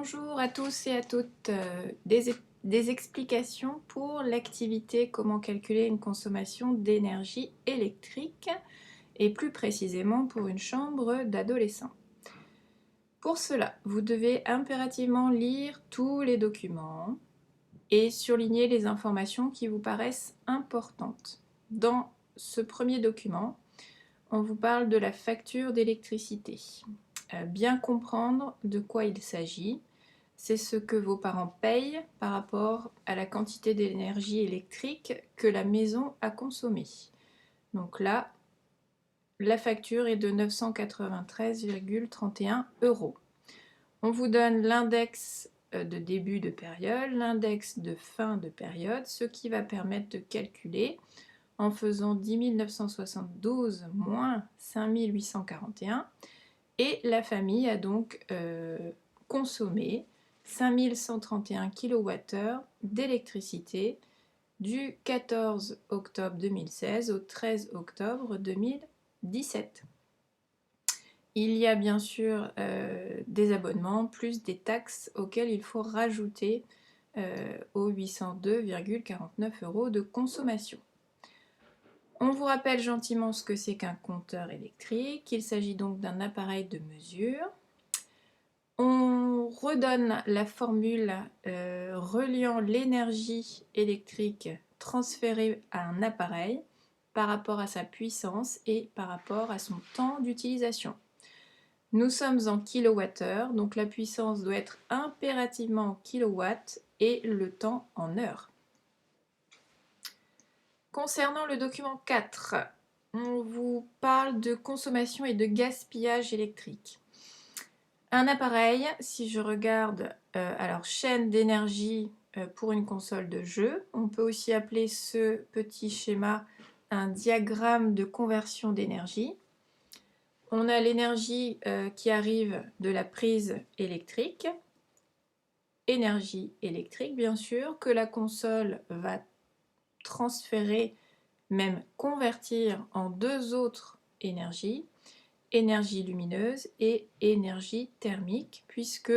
Bonjour à tous et à toutes. Des explications pour l'activité comment calculer une consommation d'énergie électrique et plus précisément pour une chambre d'adolescent. Pour cela, vous devez impérativement lire tous les documents et surligner les informations qui vous paraissent importantes. Dans ce premier document, on vous parle de la facture d'électricité. Bien comprendre de quoi il s'agit. C'est ce que vos parents payent par rapport à la quantité d'énergie électrique que la maison a consommée. Donc là, la facture est de 993,31 €. On vous donne l'index de début de période, l'index de fin de période, ce qui va permettre de calculer en faisant 10 972 moins 5 841. Et la famille a donc consommé 5 131 kWh d'électricité du 14 octobre 2016 au 13 octobre 2017. Il y a bien sûr des abonnements plus des taxes auxquelles il faut rajouter aux 802,49 € de consommation. On vous rappelle gentiment ce que c'est qu'un compteur électrique. Il s'agit donc d'un appareil de mesure. On redonne la formule reliant l'énergie électrique transférée à un appareil par rapport à sa puissance et par rapport à son temps d'utilisation. Nous sommes en kilowattheure, donc la puissance doit être impérativement en kilowatts et le temps en heures. Concernant le document 4, on vous parle de consommation et de gaspillage électrique. Un appareil, si je regarde, alors chaîne d'énergie pour une console de jeu, on peut aussi appeler ce petit schéma un diagramme de conversion d'énergie. On a l'énergie qui arrive de la prise électrique, énergie électrique bien sûr, que la console va transférer, même convertir en deux autres énergies, énergie lumineuse et énergie thermique, puisque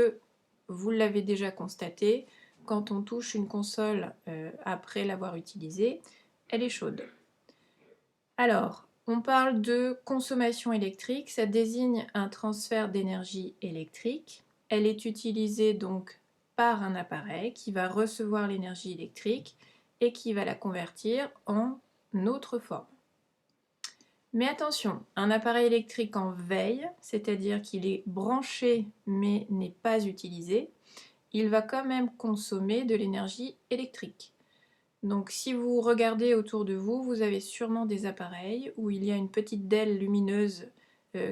vous l'avez déjà constaté, quand on touche une console après l'avoir utilisée, elle est chaude. Alors, on parle de consommation électrique, ça désigne un transfert d'énergie électrique. Elle est utilisée donc par un appareil qui va recevoir l'énergie électrique et qui va la convertir en autre forme. Mais attention, un appareil électrique en veille, c'est-à-dire qu'il est branché mais n'est pas utilisé, il va quand même consommer de l'énergie électrique. Donc si vous regardez autour de vous, vous avez sûrement des appareils où il y a une petite dalle lumineuse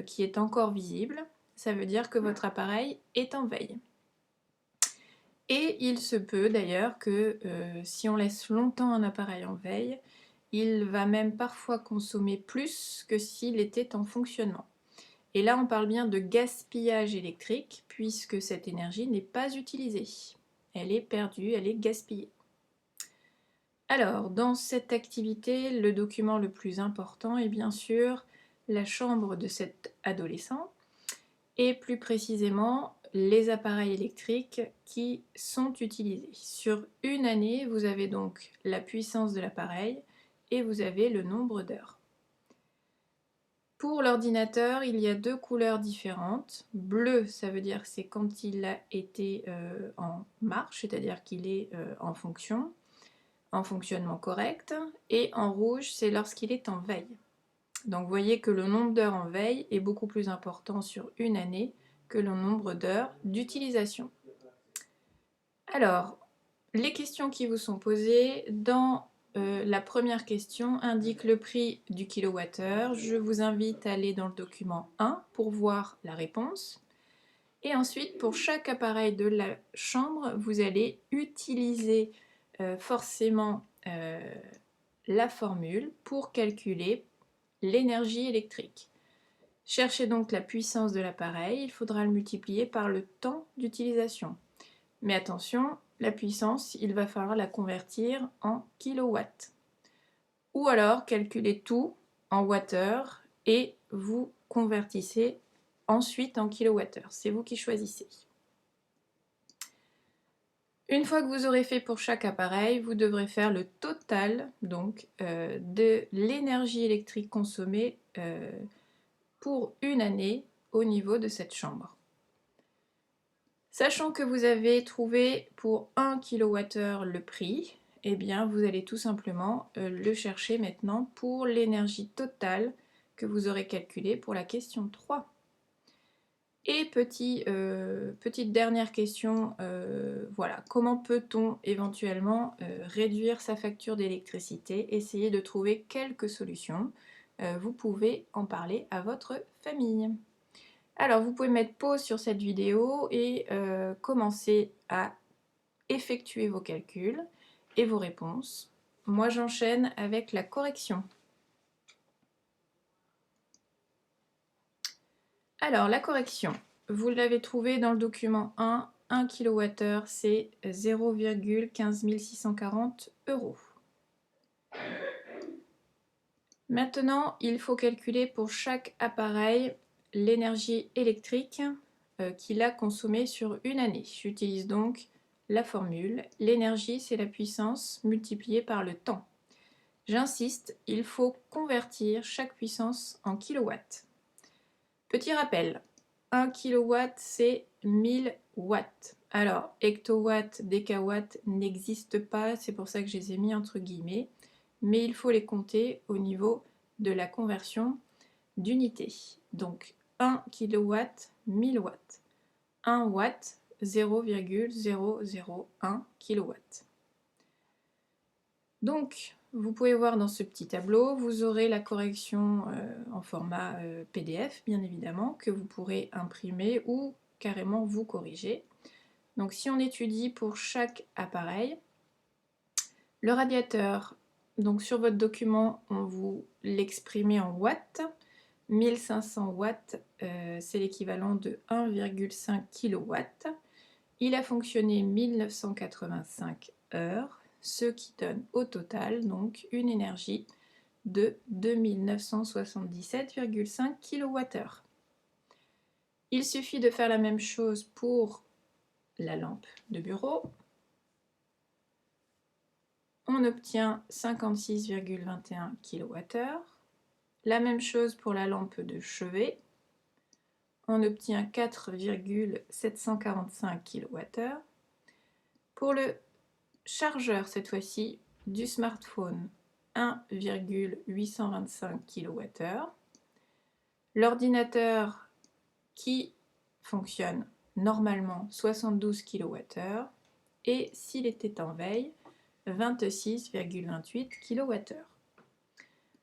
qui est encore visible. Ça veut dire que votre appareil est en veille. Et il se peut d'ailleurs que si on laisse longtemps un appareil en veille, il va même parfois consommer plus que s'il était en fonctionnement. Et là, on parle bien de gaspillage électrique, puisque cette énergie n'est pas utilisée. Elle est perdue, elle est gaspillée. Alors, dans cette activité, le document le plus important est bien sûr la chambre de cet adolescent, et plus précisément les appareils électriques qui sont utilisés. Sur une année, vous avez donc la puissance de l'appareil et vous avez le nombre d'heures. Pour l'ordinateur, il y a deux couleurs différentes. Bleu, ça veut dire que c'est quand il a été en marche, c'est-à-dire qu'il est en fonction, en fonctionnement correct. Et en rouge, c'est lorsqu'il est en veille. Donc vous voyez que le nombre d'heures en veille est beaucoup plus important sur une année que le nombre d'heures d'utilisation. Alors, les questions qui vous sont posées, dans la première question indique le prix du kilowattheure. Je vous invite à aller dans le document 1 pour voir la réponse. Et ensuite, pour chaque appareil de la chambre, vous allez utiliser forcément la formule pour calculer l'énergie électrique. Cherchez donc la puissance de l'appareil, il faudra le multiplier par le temps d'utilisation. Mais attention, la puissance, il va falloir la convertir en kilowatts. Ou alors, calculez tout en wattheures et vous convertissez ensuite en kilowattheures. C'est vous qui choisissez. Une fois que vous aurez fait pour chaque appareil, vous devrez faire le total donc, de l'énergie électrique consommée pour une année au niveau de cette chambre. Sachant que vous avez trouvé pour 1 kWh le prix, eh bien vous allez tout simplement le chercher maintenant pour l'énergie totale que vous aurez calculée pour la question 3. Et petite dernière question, voilà, comment peut-on éventuellement réduire sa facture d'électricité? Essayez de trouver quelques solutions. Vous pouvez en parler à votre famille. Alors, vous pouvez mettre pause sur cette vidéo et commencer à effectuer vos calculs et vos réponses. Moi, j'enchaîne avec la correction. Alors, la correction, vous l'avez trouvé dans le document 1, 1 kWh, c'est 0,15 640 €. Maintenant, il faut calculer pour chaque appareil l'énergie électrique qu'il a consommée sur une année. J'utilise donc la formule. L'énergie, c'est la puissance multipliée par le temps. J'insiste, il faut convertir chaque puissance en kilowatts. Petit rappel, 1 kW, c'est 1000 watts. Alors, hectowatts, décawatts n'existent pas, c'est pour ça que je les ai mis entre guillemets, mais il faut les compter au niveau de la conversion d'unité. Donc, 1 kW, 1000 watts. 1 watt, 0,001 kW. Donc, vous pouvez voir dans ce petit tableau, vous aurez la correction en format PDF, bien évidemment, que vous pourrez imprimer ou carrément vous corriger. Donc, si on étudie pour chaque appareil, le radiateur, donc sur votre document, on vous l'exprimait en watts. 1500 watts, c'est l'équivalent de 1,5 kW. Il a fonctionné 1985 heures, ce qui donne au total donc une énergie de 2977,5 kWh. Il suffit de faire la même chose pour la lampe de bureau. On obtient 56,21 kWh. La même chose pour la lampe de chevet. On obtient 4,745 kWh. Pour le chargeur, cette fois-ci, du smartphone, 1,825 kWh. L'ordinateur qui fonctionne normalement, 72 kWh. Et s'il était en veille, 26,28 kWh.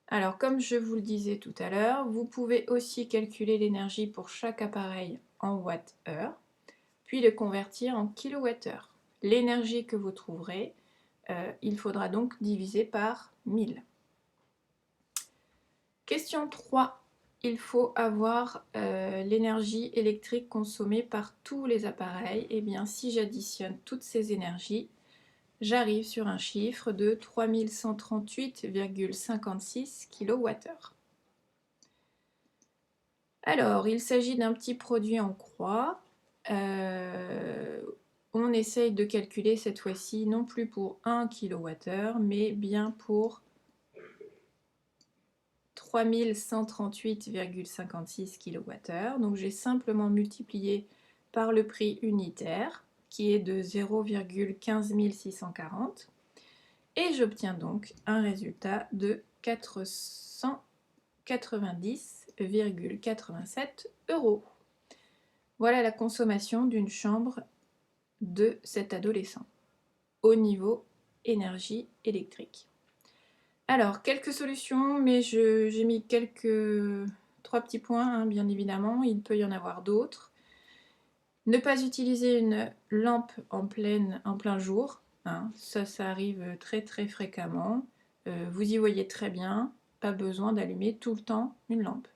Alors, comme je vous le disais tout à l'heure, vous pouvez aussi calculer l'énergie pour chaque appareil en watts-heure, puis le convertir en kilowattheure. L'énergie que vous trouverez, il faudra donc diviser par 1000. Question 3. Il faut avoir l'énergie électrique consommée par tous les appareils. Eh bien, si j'additionne toutes ces énergies, j'arrive sur un chiffre de 3138,56 kWh. Alors, il s'agit d'un petit produit en croix. On essaye de calculer cette fois-ci non plus pour 1 kWh, mais bien pour 3138,56 kWh. Donc j'ai simplement multiplié par le prix unitaire, qui est de 0,15 640. Et j'obtiens donc un résultat de 490,87 €. Voilà la consommation d'une chambre de cet adolescent au niveau énergie électrique. Alors, quelques solutions, mais j'ai mis trois petits points, hein, bien évidemment, il peut y en avoir d'autres. Ne pas utiliser une lampe en plein jour, hein, ça arrive très très fréquemment. Vous y voyez très bien, pas besoin d'allumer tout le temps une lampe.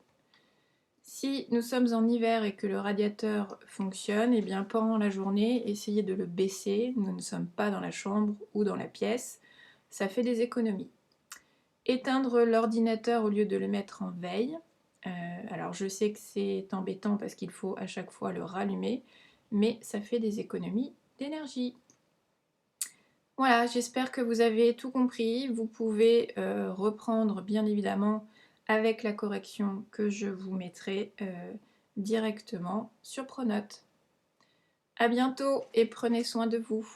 Si nous sommes en hiver et que le radiateur fonctionne, eh bien pendant la journée, essayez de le baisser. Nous ne sommes pas dans la chambre ou dans la pièce. Ça fait des économies. Éteindre l'ordinateur au lieu de le mettre en veille. Alors je sais que c'est embêtant parce qu'il faut à chaque fois le rallumer, mais ça fait des économies d'énergie. Voilà, j'espère que vous avez tout compris. Vous pouvez, reprendre bien évidemment avec la correction que je vous mettrai, directement sur Pronote. À bientôt et prenez soin de vous.